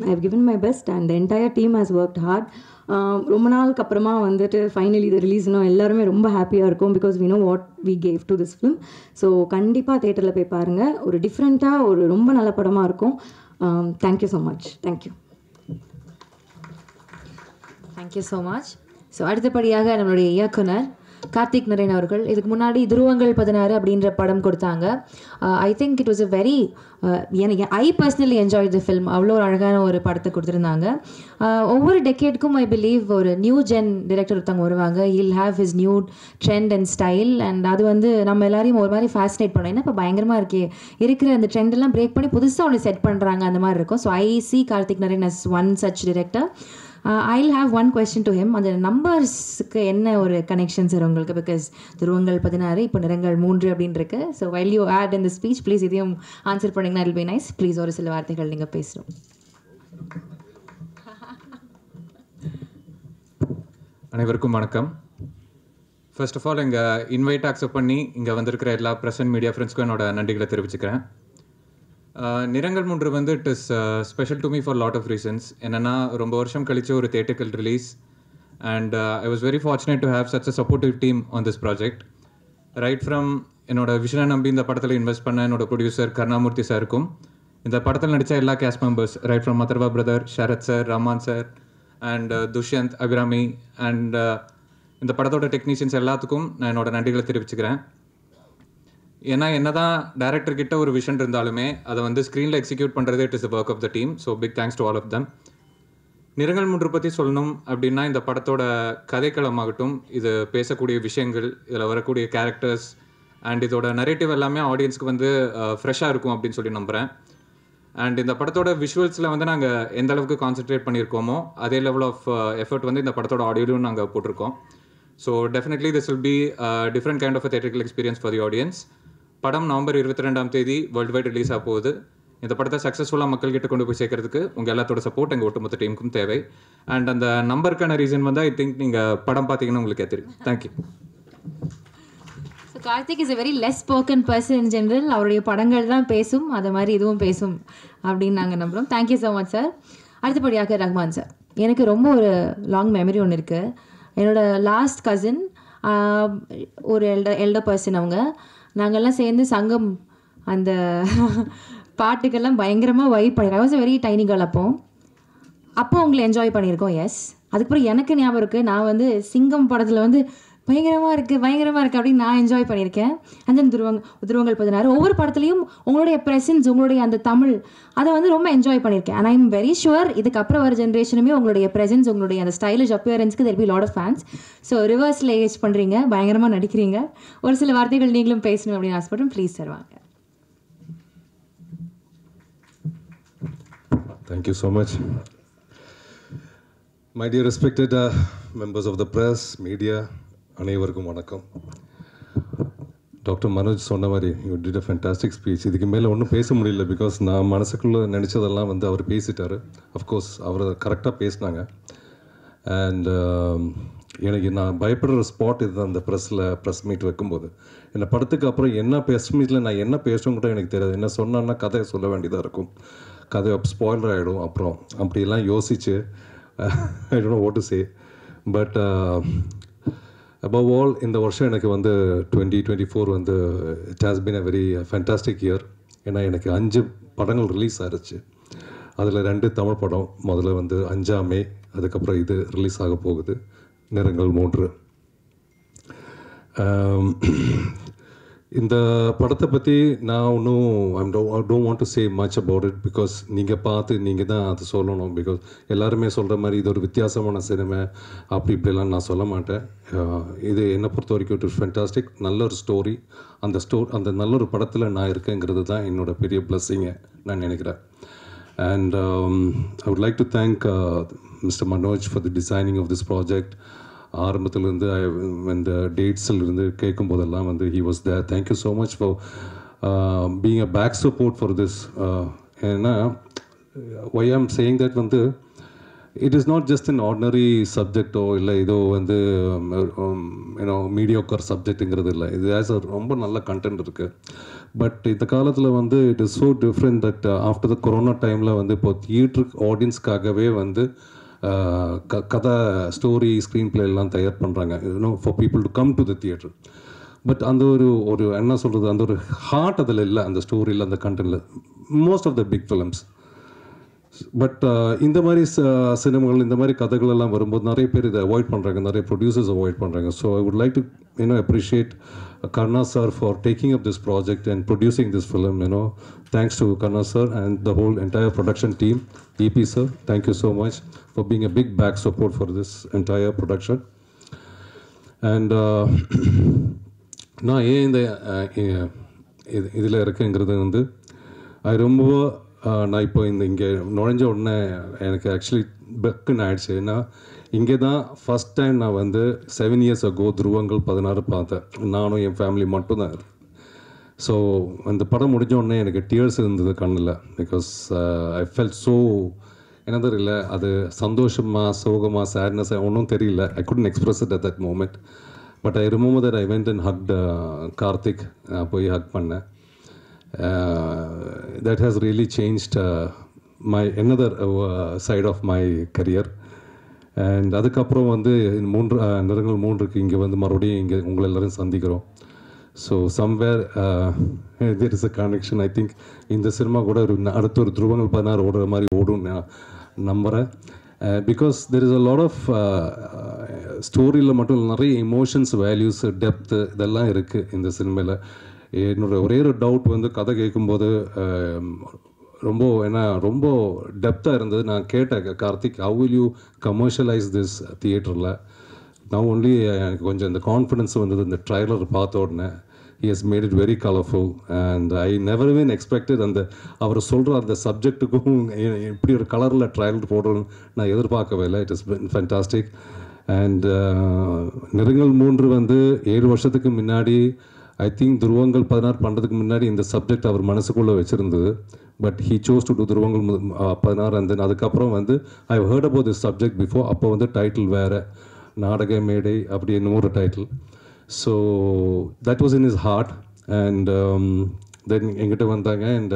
I've given my best and the entire team has worked hard. ரொம்ப நாளுக்கு அப்புறமா வந்துட்டு finally இது ரிலீஸ்னோம் எல்லாருமே ரொம்ப ஹாப்பியாக இருக்கும். Because we know what we gave to this film. So கண்டிப்பாக தேட்டரில் போய் பாருங்கள். ஒரு டிஃப்ரெண்ட்டாக ஒரு ரொம்ப நல்ல படமாக இருக்கும். Thank you so much. Thank you so much. So அடுத்தபடியாக நம்மளுடைய இயக்குனர் கார்த்திக் நரேன் அவர்கள். இதுக்கு முன்னாடி துருவங்கள் 16 அப்படின்ற படம் கொடுத்தாங்க. I think it was a very எனக்கு I personally enjoy the film. அவ்வளோ ஒரு அழகான ஒரு படத்தை கொடுத்துருந்தாங்க. ஒவ்வொரு டெக்கேட்க்கும் ஐ பிலீவ் ஒரு நியூ ஜென் டிரெக்டர் ஒருத்தவங்க வருவாங்க. He'll have his new trend and style, and அது வந்து நம்ம எல்லாரையும் ஒரு மாதிரி ஃபேசினேட் பண்ணோம். ஏன்னா இப்போ பயங்கரமாக இருக்கே, இருக்கிற அந்த ட்ரெண்டெல்லாம் பிரேக் பண்ணி புதுசாக ஒன்று செட் பண்ணுறாங்க, அந்த மாதிரி இருக்கும். So I see Karthik Naren as one such director. I'll have one question to him. அந்த நம்பர்ஸ்க்கு என்ன ஒரு கனெக்ஷன் சார் உங்களுக்கு? பிகாஸ் துருவங்கள் 16 இப்போ நிறங்கள் 3 அப்படின்னு இருக்கு. So while you add in the speech, please இதையும் ஆன்சர் பண்ணிங்கன்னா it'll be nice. ப்ளீஸ் ஒரு சில வார்த்தைகள் நீங்கள் பேசணும். அனைவருக்கும் வணக்கம். ஃபர்ஸ்ட் ஆஃப் ஆல் எங்கள் இன்வைட் அக்செப்ட் பண்ணி இங்கே வந்திருக்கிற எல்லா ப்ரெசன்ட் மீடியா ஃப்ரெண்ட்ஸ்க்கும் என்னோட நன்றிகளை தெரிவிச்சுக்கிறேன். நிறங்கள் 3 வந்து it is special to me for lot of reasons. என்னென்னா ரொம்ப வருஷம் கழிச்சு ஒரு theatrical release, and I was very fortunate to have such a supportive team on this project. Right from என்னோட விஷனை நம்பி இந்த படத்தில் இன்வெஸ்ட் பண்ண என்னோட ப்ரொடியூசர் கருணாமூர்த்தி சாருக்கும், இந்த படத்தில் நடித்த எல்லா கேஸ்ட் மெம்பர்ஸ் ரைட் ஃப்ரம் மதர்வா brother, Sarath sir, Rahman sir and Dushyanth, Abhirami and இந்த படத்தோட டெக்னீஷியன்ஸ் எல்லாத்துக்கும் நான் என்னோட நன்றிகளை தெரிவிச்சுக்கிறேன். ஏன்னா என்ன தான் டேரக்டர்கிட்ட ஒரு விஷன் இருந்தாலுமே அதை வந்து ஸ்க்ரீனில் எக்ஸிக்யூட் பண்ணுறது it is the work of the team. So big thanks to all of them. நிறங்கள் 3 பற்றி சொல்லணும் அப்படின்னா, இந்த படத்தோட கதைக்களமாகட்டும், இது பேசக்கூடிய விஷயங்கள், இதில் வரக்கூடிய கேரக்டர்ஸ் அண்ட் இதோட நரேட்டிவ் எல்லாமே ஆடியன்ஸ்க்கு வந்து ஃப்ரெஷ்ஷாக இருக்கும் அப்படின்னு சொல்லி நம்புகிறேன். அண்ட் இந்த படத்தோட விஷுவல்ஸில் வந்து நாங்கள் எந்த அளவுக்கு கான்சென்ட்ரேட் பண்ணியிருக்கோமோ அதே லெவல் ஆஃப் எஃபர்ட் வந்து இந்த படத்தோட ஆடியோலையும் நாங்கள் போட்டிருக்கோம். So definitely this will be different kind of a theatrical experience for the audience. படம் நவம்பர் 22ஆம் தேதி வேர்ல்டு வைட் ரிலீஸ் ஆக போகுது. இந்த படத்தை சக்ஸஸ்ஃபுல்லாக மக்கள்கிட்ட கொண்டு போய் சேர்க்கறதுக்கு உங்கள் எல்லாத்தோட சப்போர்ட் எங்கள் ஒட்டுமொத்த டீமுக்கும் தேவை. அண்ட் அந்த நம்பருக்கான ரீசன் வந்து ஐ திங்க் நீங்கள் படம் பார்த்தீங்கன்னா உங்களுக்கே தெரியும். Thank you. So Karthik is a very less spoken person in general. அவருடைய படங்கள் தான் பேசும், அது மாதிரி இதுவும் பேசும் அப்படின்னு நாங்கள் நம்புகிறோம். Thank you so much sir. அடுத்தபடியாக ரஹ்மான் சார். எனக்கு ரொம்ப ஒரு லாங் மெமரி ஒன்று இருக்குது. என்னோடய லாஸ்ட் கசின் ஒரு எல்டர் பர்சன், அவங்க நாங்கள்லாம் சேர்ந்து சங்கம் அந்த பாட்டுக்கெல்லாம் பயங்கரமாக வைப் பண்ணி. I was a very tiny girl அப்போ. அப்போ உங்களை என்ஜாய் பண்ணியிருக்கோம். எஸ், அதுக்கப்புறம் எனக்கு ஞாபகம் இருக்குது, நான் வந்து சிங்கம் படத்தில் வந்து பயங்கரமாக இருக்குது அப்படின்னு நான் என்ஜாய் பண்ணியிருக்கேன். அண்ட் தென் துருவங்கள் 16 ஒவ்வொரு படத்துலையும் உங்களுடைய ப்ரெசன்ஸ், உங்களுடைய அந்த தமிழ், அதை வந்து ரொம்ப என்ஜாய் பண்ணியிருக்கேன். And I am very sure இதுக்கப்புறம் வர ஜென்ரேஷனுமே உங்களுடைய ப்ரெசன்ஸ், உங்களுடைய அந்த ஸ்டைலிஷ் அப்பியரன்ஸ்க்கு there be lot of fans. So ரிவர்ஸில் ஏஜ் பண்ணுறீங்க, பயங்கரமாக நடிக்கிறீங்க. ஒரு சில வார்த்தைகள் நீங்களும் பேசணும் அப்படின்னு ஆசைப்பட்றேன். ப்ளீஸ் சார் வாங்க. Thank you so much. My dear respected members of the press, media, அனைவருக்கும் வணக்கம். டாக்டர் மனோஜ் சொன்ன மாதிரி you did a fantastic speech. இதுக்கு மேலே ஒன்றும் பேச முடியல, பிகாஸ் நான் மனசுக்குள்ளே நினச்சதெல்லாம் வந்து அவர் பேசிட்டார். அஃப்கோர்ஸ் அவர் கரெக்டாக பேசினாங்க. அண்ட் எனக்கு நான் பயப்படுற ஸ்பாட் இதுதான், அந்த ப்ரெஸ் மீட் வைக்கும்போது. என்னை படத்துக்கு அப்புறம் என்ன ப்ரெஸ் மீட்டில் நான் என்ன பேசணும் கூட எனக்கு தெரியாது. என்ன சொன்னான்னா கதையை சொல்ல வேண்டியதாக இருக்கும், கதை ஸ்பாயிலர் ஆகிடும். அப்புறம் அப்படியெல்லாம் யோசிச்சு ஐ don't know what to say. But above all இந்த வருஷம் எனக்கு வந்து 2024 வந்து it has been a very fantastic year. ஏன்னா எனக்கு 5 படங்கள் ரிலீஸ் ஆகிடுச்சு. அதில் 2 தமிழ் படம். முதல்ல வந்து 5ஆம் மே, அதுக்கப்புறம் இது ரிலீஸ் ஆக போகுது, நிறங்கள் 3. இந்த படத்தை பற்றி நான் ஒன்றும் I don't want to say much about it, because நீங்கள் பார்த்து நீங்கள் தான் அது சொல்லணும். பிகாஸ் எல்லாருமே சொல்கிற மாதிரி இது ஒரு வித்தியாசமான சினிமா அப்படி இப்படிலாம் நான் சொல்ல மாட்டேன். இது என்னை பொறுத்த வரைக்கும் இட் இஸ் ஃபேண்டாஸ்டிக். நல்ல ஒரு ஸ்டோரி, அந்த நல்ல ஒரு படத்தில் நான் இருக்கேங்கிறது தான் என்னோடய பெரிய பிளஸ்ஸிங்கை நான் நினைக்கிறேன். And I would like to thank mister Manoj for the designing of this project. ஆரம்பத்திலேருந்து இந்த டேட்ஸில் இருந்து கேட்கும் போதெல்லாம் வந்து he was there. Thank you so much for being a back support for this. ஏன்னா ஒய் ஐம் சேயிங் தட் வந்து it is not just an ordinary சப்ஜெக்டோ இல்லை இதோ வந்து யூனோ மீடியோக்கர் சப்ஜெக்ட்டுங்கிறது இல்லை. இது ஆஸ் அ ரொம்ப நல்ல கண்டென்ட் இருக்குது. பட் இந்த காலத்தில் வந்து it is so different that after the corona டைமில் வந்து இப்போ தியேட்டர் ஆடியன்ஸ்க்காகவே வந்து கதை, ஸ்டோரி, ஸ்க்ரீன் பிளே எல்லாம் தயார் பண்ணுறாங்க, you know for people to come to the theatre. But அந்த ஒரு என்ன சொல்கிறது, அந்த ஒரு ஹார்ட் அதில் இல்லை, அந்த ஸ்டோரியில், அந்த கண்டென்ட்டில், most of the big films. But இந்த மாதிரி சினிமாகள், இந்த மாதிரி கதைகள் எல்லாம் வரும்போது நிறைய பேர் இதை அவாய்ட் பண்ணுறாங்க, நிறைய ப்ரொடியூசர்ஸ் அவாய்ட் பண்ணுறாங்க. So I would like to appreciate Karna sir for taking up this project and producing this film. Thanks to Karna sir and the whole entire production team. EP sir, thank you so much for being a big back support for this entire production. And நான் ஏன் இந்த இதில் இருக்கேங்கிறது வந்து ரொம்ப நான் இப்போ இங்கே நுழைஞ்ச உடனே எனக்கு ஆக்சுவலி பக்குன்னு ஆயிடுச்சு. ஏன்னா இங்கே தான் ஃபஸ்ட் டைம் நான் வந்து 7 years ago துருவங்கள் 16 பார்த்தேன். நானும் என் ஃபேமிலி மட்டும்தான். ஸோ அந்த படம் முடிஞ்ச உடனே எனக்கு டியர்ஸ் இருந்தது கண்ணில். பிகாஸ் ஐ ஃபெல்ட் ஸோ என்னது இல்லை, அது சந்தோஷமாக, சோகமாக, சேட்னஸாக ஒன்றும் தெரியல. I couldn't express it at that moment. But I remember that I went and hugged Karthik. போய் ஹக் பண்ணேன். that has really changed my another side of my career. And அதுக்கப்புறம் வந்து நிறங்கள் 3க்கு இங்கே வந்து மறுபடியும் இங்கே உங்களை எல்லோரும் சந்திக்கிறோம். So somewhere there is a connection. I think இந்த சினிமா கூட அடுத்த ஒரு துருவங்கள் 16 ஓடுற மாதிரி ஓடும் நான் நம்புகிறேன். Because there is a lot of ஸ்டோரியில் மட்டும் நிறைய எமோஷன்ஸ், வேல்யூஸ், டெப்த்து இதெல்லாம் இருக்குது இந்த சினிமாவில். என்னோட ஒரே ஒரு டவுட் வந்து கதை கேட்கும்போது ரொம்ப டெப்த்தாக இருந்தது. நான் கேட்டேன் Karthik, how will you commercialise this தியேட்டரில்? நான் ஒன்லி எனக்கு கொஞ்சம் இந்த கான்ஃபிடென்ஸ் வந்தது இந்த ட்ரைலர் பார்த்த உடனே. he has made it very colorful and I never even expected அந்த அவர் சொல்கிற அந்த சப்ஜெக்ட்டுக்கும் இப்படி ஒரு கலரில் ட்ரைலர் போடுறோன்னு நான் எதிர்பார்க்கவே இல்லை. It is been fantastic. And நிறங்கள் 3 வந்து 7 வருஷத்துக்கு முன்னாடி, ஐ திங்க் துருவங்கள் 16 பண்ணுறதுக்கு முன்னாடி இந்த சப்ஜெக்ட் அவர் மனசுக்குள்ளே வச்சுருந்தது. But he chose to do Dhuruvangal 16. And then அதுக்கப்புறம் வந்து I heard about this subject before. அப்போ வந்து டைட்டில் வேறு, நாடக மேடை அப்படி என்னமோ ஒரு title. So that was in his heart. And then எங்கிட்ட வந்தாங்க அண்ட்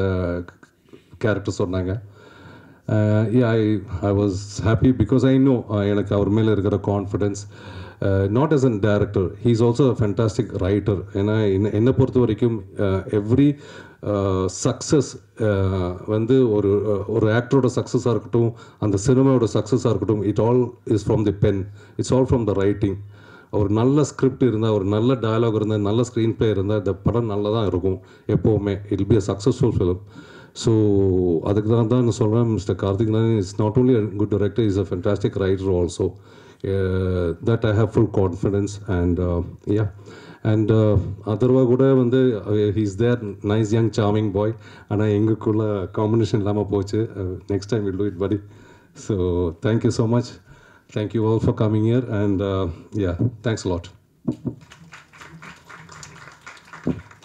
கேரக்டர் சொன்னாங்க. I was happy because I know எனக்கு அவர் மேலே இருக்கிற confidence. Not as a director, he is also a fantastic writer. ஏன்னா என்னை பொறுத்த வரைக்கும் எவ்ரி சக்ஸஸ் வந்து ஒரு ஆக்டரோட சக்ஸஸாக இருக்கட்டும், அந்த சினிமாவோட சக்ஸஸாக இருக்கட்டும், it all is from the pen, it's all from the writing. ஒரு நல்ல ஸ்கிரிப்ட் இருந்தால், ஒரு நல்ல டயலாக் இருந்தால், நல்ல ஸ்க்ரீன் ப்ளே இருந்தால் இந்த படம் நல்லா தான் இருக்கும் எப்போவுமே. It be a successful film. So அதுக்கு தான் நான் சொல்கிறேன், mister Karthick Narayan is not only a good director, is a fantastic writer also. That I have full confidence. And yeah, and Atharvaa கூட வந்து he's there nice young charming boy. ஆனால் எங்களுக்குள்ள combination இல்லாமல் போச்சு. Next time we'll do it படி. So thank you so much. Thank you all for coming here, and yeah, thanks a lot.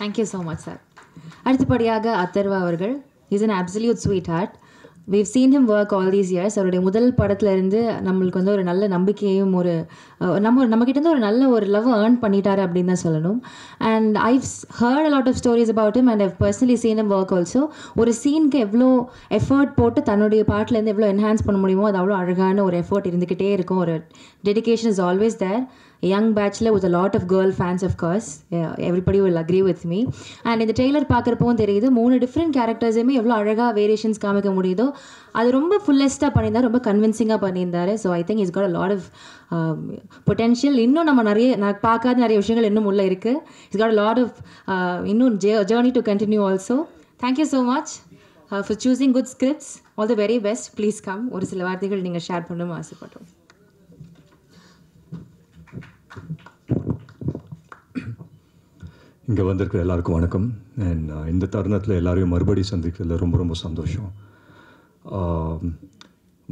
Thank you so much, sir. அடுத்தபடியாக அதர்வா அவர்கள். He's an absolute sweetheart. We've seen him work all these years. அவருடைய முதல் படத்துலேருந்து நம்மளுக்கு வந்து ஒரு நல்ல நம்பிக்கையும் ஒரு நம்மக்கிட்ட ஒரு நல்ல ஒரு லவ் ஏர்ன் பண்ணிட்டாரு அப்படின்னு தான் சொல்லணும். And I've heard a lot of stories about him and I've personally seen him work also. ஒரு சீனுக்கு எவ்வளோ எஃபர்ட் போட்டு தன்னுடைய பாட்டிலேருந்து எவ்வளோ என்ஹான்ஸ் பண்ண முடியுமோ அது அவ்வளோ அழகான ஒரு எஃபர்ட் இருந்துக்கிட்டே இருக்கும். ஒரு dedication is always there. Young பேட்ச்ல with a lot of girl fans of course. Everybody will agree with me. And இந்த ட்ரெய்லர் பார்க்குறப்பவும் தெரியுது 3 டிஃப்ரெண்ட் கேரக்டர்ஸுமே எவ்வளோ அழகாக வேரியேஷன்ஸ் காமிக்க முடியுதோ அது ரொம்ப ஃபுல்லெஸ்ட்டாக பண்ணியிருந்தார், ரொம்ப கன்வின்சிங்காக பண்ணியிருந்தார். So I think is got a lot of potential. இன்னும் நம்ம நான் பார்க்காத நிறைய விஷயங்கள் இன்னும் உள்ள இருக்குது. Is got a lot of இன்னும் journey to continue also. Thank you so much for choosing good scripts. All the very best. Please come. ஒரு சில வார்த்தைகள் நீங்கள் ஷேர் பண்ணணும்னு ஆசைப்பட்டோம். இங்கே வந்திருக்கிற எல்லாருக்கும் வணக்கம். அண்ட் இந்த தருணத்தில் எல்லாரையும் மறுபடியும் சந்திக்கிறதுல ரொம்ப ரொம்ப சந்தோஷம்.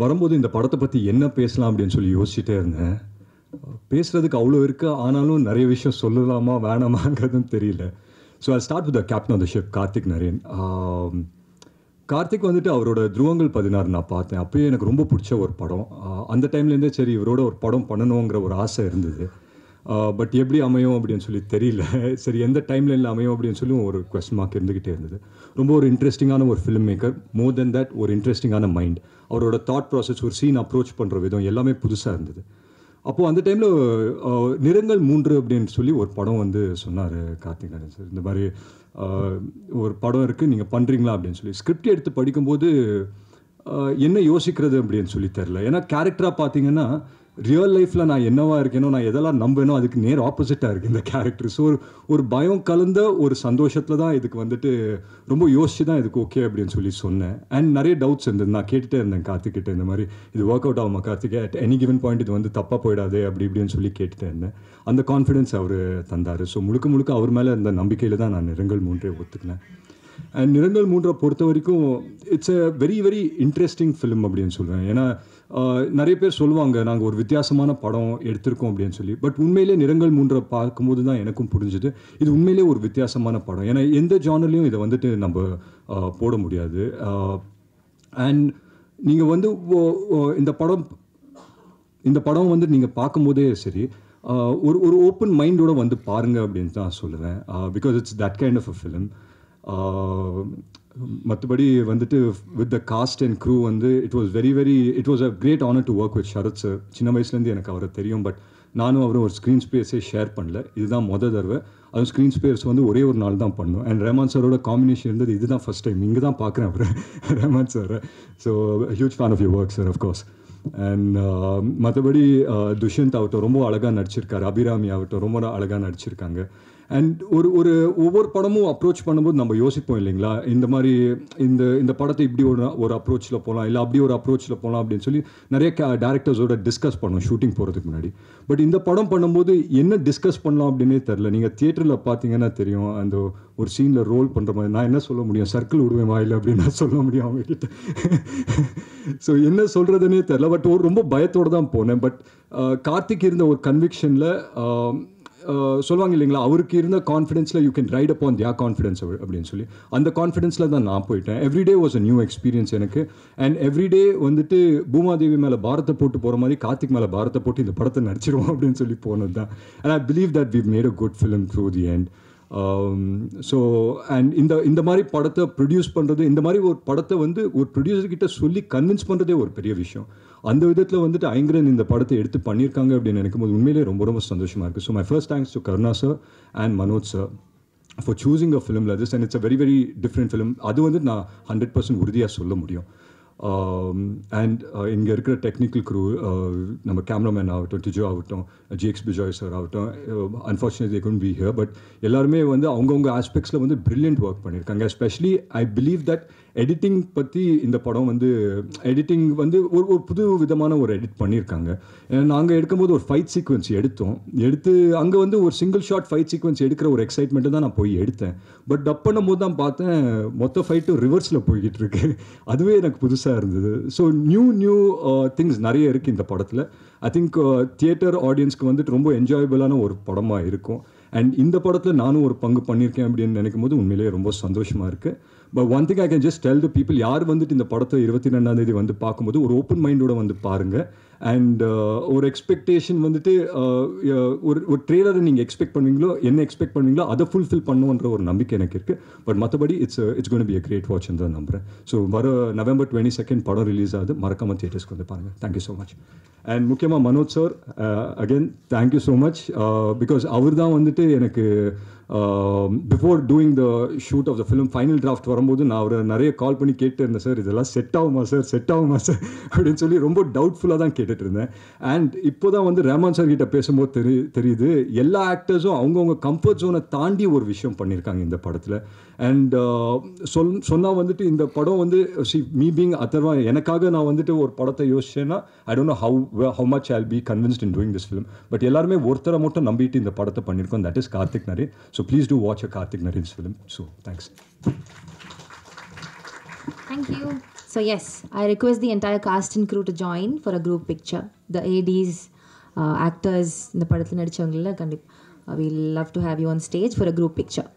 வரும்போது இந்த படத்தை பற்றி என்ன பேசலாம் அப்படின்னு சொல்லி யோசிச்சுட்டே இருந்தேன். பேசுகிறதுக்கு அவ்வளோ இருக்குது, ஆனாலும் நிறைய விஷயம் சொல்லலாமா வேணாமாங்கிறதும் தெரியல. So I start with the captain of the ship, Karthik Naren. Karthik வந்துட்டு அவரோட துருவங்கள் 16 நான் பார்த்தேன். அப்போயே எனக்கு ரொம்ப பிடிச்ச ஒரு படம். அந்த டைம்லேருந்தே சரி இவரோட ஒரு படம் பண்ணணுங்கிற ஒரு ஆசை இருந்தது. பட் எப்படி அமையும் அப்படின்னு சொல்லி தெரியல. சரி எந்த டைம்லைனில் அமையும் அப்படின்னு சொல்லி ஒரு கொஸ்டின் மார்க் இருந்துக்கிட்டே இருந்தது. ரொம்ப ஒரு இன்ட்ரெஸ்டிங்கான ஒரு film maker. More then that ஒரு இன்ட்ரெஸ்டிங்கான மைண்ட். அவரோட தாட் ப்ராசஸ், ஒரு சீன் அப்ரோச் பண்ணுற விதம் எல்லாமே புதுசாக இருந்தது. அப்போது அந்த டைமில் நிறங்கள் 3 அப்படின்னு சொல்லி ஒரு படம் வந்து சொன்னார் கார்த்திக் நாராயண் சார். இந்த மாதிரி ஒரு படம் இருக்குது, நீங்கள் பண்ணுறீங்களா அப்படின்னு சொல்லி. ஸ்கிரிப்ட் எடுத்து படிக்கும்போது என்ன யோசிக்கிறது அப்படின்னு சொல்லி தெரில. ஏன்னா கேரக்டராக பார்த்தீங்கன்னா ரியல் லைஃப்பில் நான் என்னவா இருக்கேனோ, நான் எதெல்லாம் நம்பேனோ அதுக்கு நேர் ஆப்போசிட்டாக இருக்குது இந்த கேரக்டர். ஸோ ஒரு பயம் கலந்த ஒரு சந்தோஷத்தில் தான் இதுக்கு வந்துட்டு ரொம்ப யோசிச்சு தான் இதுக்கு ஓகே அப்படின்னு சொல்லி சொன்னேன். அண்ட் நிறைய டவுட்ஸ் இருந்தது. நான் கேட்டுகிட்டே இருந்தேன் கார்த்திக்கிட்ட, இந்த மாதிரி இது ஒர்க் அவுட் ஆகுமா கார்த்திகே, அட் எனி கிவன் பாயிண்ட் இது வந்து தப்பாக போயிடாது அப்படி இப்படின்னு சொல்லி கேட்டுகிட்டே இருந்தேன். அந்த கான்ஃபிடென்ஸ் அவர் தந்தார். ஸோ முழுக்க அவர் மேலே அந்த நம்பிக்கையில் தான் நான் நிறங்கள் 3 ஒத்துக்கினேன். அண்ட் நிறங்கள் 3 பொறுத்த வரைக்கும் it's a very very interesting film அப்படின்னு சொல்லுவேன். ஏன்னா நிறைய பேர் சொல்லுவாங்க நாங்கள் ஒரு வித்தியாசமான படம் எடுத்திருக்கோம் அப்படின்னு சொல்லி. பட் உண்மையிலே நிறங்கள் 3 பார்க்கும்போது தான் எனக்கும் புரிஞ்சுது இது உண்மையிலே ஒரு வித்தியாசமான படம். ஏன்னா எந்த ஜானர்லையும் இதை வந்துட்டு நம்ம போட முடியாது. அண்ட் நீங்கள் வந்து இந்த படம் வந்து நீங்கள் பார்க்கும்போதே சரி ஒரு ஓப்பன் மைண்டோட வந்து பாருங்கள் அப்படின்னு தான் சொல்லுவேன். Because it's that kind of a film. மற்றபடி வந்துட்டு with the cast and crew வந்து it was a great honour to work with Sarath sir. சின்ன வயசுலேருந்து எனக்கு அவரை தெரியும். பட் நானும் அவரும் ஒரு ஸ்க்ரீன் ஸ்பேஸே ஷேர் பண்ணல. இதுதான் தடவை. அதுவும் ஸ்க்ரீன் ஸ்பேஸ் வந்து ஒரே ஒரு நாள் தான் பண்ணோம். அண்ட் ரஹ்மான் சாரோட காம்பினேஷன் இருந்தது இதுதான் ஃபஸ்ட் டைம். இங்கே தான் பார்க்குறேன் அவர் Rahman sir. So huge fan of your work sir of course. And மற்றபடி துஷ்யந்த் ஆகட்டும் ரொம்ப அழகாக நடிச்சிருக்காரு. அபிராமி ஆகட்டும் ரொம்ப அழகாக நடிச்சிருக்காங்க. அண்ட் ஒவ்வொரு படமும் அப்ரோச் பண்ணும்போது நம்ம யோசிப்போம் இல்லைங்களா, இந்த மாதிரி இந்த படத்தை இப்படி ஒரு அப்ரோச்சில் போகலாம், இல்லை அப்படி ஒரு அப்ரோச்சில் போகலாம் அப்படின்னு சொல்லி நிறைய டேரக்டர்ஸோட டிஸ்கஸ் பண்ணோம் ஷூட்டிங் போகிறதுக்கு முன்னாடி. பட் இந்த படம் பண்ணும்போது என்ன டிஸ்கஸ் பண்ணலாம் அப்படின்னே தெரில. நீங்கள் தியேட்டரில் பார்த்தீங்கன்னா தெரியும், அந்த ஒரு சீனில் ரோல் பண்ணுற மாதிரி நான் என்ன சொல்ல முடியும், சர்க்கிள் விடுவேன் வாயில் அப்படின்னு நான் சொல்ல முடியும் அவங்ககிட்ட. ஸோ என்ன சொல்கிறதுனே தெரில. பட் ரொம்ப பயத்தோடு தான் போனேன். பட் கார்த்திக் இருந்த ஒரு கன்விக்ஷனில் சொல்லுவாங்க இல்லைங்களா, அவருக்கு இருந்த கான்ஃபிடென்ஸில் you can write upon their confidence அப்படின்னு சொல்லி அந்த கான்ஃபிடென்ஸில் தான் நான் போயிட்டேன். Everyday was a new experience எனக்கு. அண்ட் எவ்ரிடே வந்துட்டு பூமாதேவி மேலே பாரத்தை போட்டு போகிற மாதிரி கார்த்திக் மேலே பாரத்தை போட்டு இந்த படத்தை நடிச்சிருவோம் அப்படின்னு சொல்லி போனது தான். And I believe that we made a good film through the end. So and இந்த மாதிரி படத்தை ப்ரொடியூஸ் பண்ணுறது, இந்த மாதிரி ஒரு படத்தை வந்து ஒரு ப்ரொடியூசர்கிட்ட சொல்லி கன்வின்ஸ் பண்ணுறதே ஒரு பெரிய விஷயம். அந்த விதத்தில் வந்துட்டு ஐங்கரன் இந்த படத்தை எடுத்து பண்ணியிருக்காங்க அப்படின்னு நினைக்கும் போது உண்மையிலே ரொம்ப ரொம்ப சந்தோஷமாக இருக்குது. So my first thanks to Karuna sir and Manoj sir for choosing a film like this, and it's a very very different film. அது வந்து நான் 100% உறுதியாக சொல்ல முடியும். அண்ட் இங்கே இருக்கிற டெக்னிக்கல் க்ரூ, நம்ம கேமராமேன் ஆகட்டும், டிஜோ ஆகட்டும், ஜேக்ஸ் பிஜாய் சார் ஆகட்டும், unfortunately they couldn't be here, but எல்லாருமே வந்து அவங்கவுங்க ஆஸ்பெக்ட்ஸில் வந்து பிரில்லியன்ட் ஒர்க் பண்ணியிருக்காங்க. Especially I believe that editing பற்றி இந்த படம் வந்து எடிட்டிங் வந்து ஒரு புது விதமான ஒரு எடிட் பண்ணியிருக்காங்க. நாங்கள் எடுக்கும்போது ஒரு ஃபைட் சீக்வன்ஸ் எடுத்து அங்கே வந்து ஒரு சிங்கிள் ஷாட் ஃபைட் சீக்வன்ஸ் எடுக்கிற ஒரு எக்ஸைட்மெண்ட்டு தான் நான் போய் எடுத்தேன். பட் டப் பண்ணும் போது தான் பார்த்தேன் மொத்த ஃபைட்டும் ரிவர்ஸில் போய்கிட்டு இருக்கு. அதுவே எனக்கு புதுசாக இருந்தது. ஸோ நியூ திங்ஸ் நிறைய இருக்குது இந்த படத்தில். ஐ திங்க் தியேட்டர் ஆடியன்ஸ்க்கு வந்துட்டு ரொம்ப என்ஜாயபிளான ஒரு படமாக இருக்கும். அண்ட் இந்த படத்தில் நானும் ஒரு பங்கு பண்ணியிருக்கேன் அப்படின்னு நினைக்கும் போது உண்மையிலேயே ரொம்ப சந்தோஷமாக இருக்குது. But one thing I can just tell the people, யார் வந்துட்டு இந்த படத்தை 22ஆம் வந்து பார்க்கும்போது ஒரு ஓப்பன் மைண்டோட வந்து பாருங்கள். அண்ட் ஒரு எக்ஸ்பெக்டேஷன் வந்துட்டு ஒரு ட்ரெய்லரை நீங்கள் எக்ஸ்பெக்ட் பண்ணுவீங்களோ, என்ன எக்ஸ்பெக்ட் பண்ணுவீங்களோ அதை ஃபுல்ஃபில் பண்ணுன்ற ஒரு நம்பிக்கை எனக்கு இருக்குது. பட் மற்றபடி it's gonna be a great வாட்ச்னு தான் நம்புகிறேன். ஸோ வர November 22 படம் ரிலீஸ் ஆகுது. மறக்காமல் தியேட்டர்ஸ்க்கு வந்து பாருங்கள். Thank you so much. அண்ட் முக்கியமாக Manoj sir, again thank you so much. Because அவர் தான் வந்துட்டு எனக்கு before doing the shoot of the film final draft வரும்போது நான் அவரை நிறைய கால் பண்ணி கேட்டு இருந்தேன், சார் இதெல்லாம் செட் ஆகுமா சார் அப்படின்னு சொல்லி ரொம்ப டவுட்ஃபுல்லாக தான் கேட்டுட்டு இருந்தேன். அண்ட் இப்போ தான் வந்து ரஹ்மான் சார் கிட்ட பேசும்போது தெரியுது எல்லா ஆக்டர்ஸும் அவங்கவுங்க கம்ஃபர்ட் ஜோனை தாண்டி ஒரு விஷயம் பண்ணியிருக்காங்க இந்த படத்தில். அண்ட் சொன்னால் வந்துட்டு இந்த படம் வந்து மீ பீங் அதர்வா, எனக்காக நான் வந்துட்டு ஒரு படத்தை யோசிச்சேன்னா I don't know how much I will be convinced in doing this film. But எல்லாருமே ஒருத்தரை மட்டும் நம்பிட்டு இந்த படத்தை பண்ணியிருக்கோம், that is Karthick Naren. So please do watch a Karthick Naren's film. So thanks. Thank you. So yes, I request the entire cast and crew to join for a group picture. The ADs, actors, இந்த படத்தில் நடிச்சவங்கள கண்டிப்பாக we'll love to have you on stage for a group picture.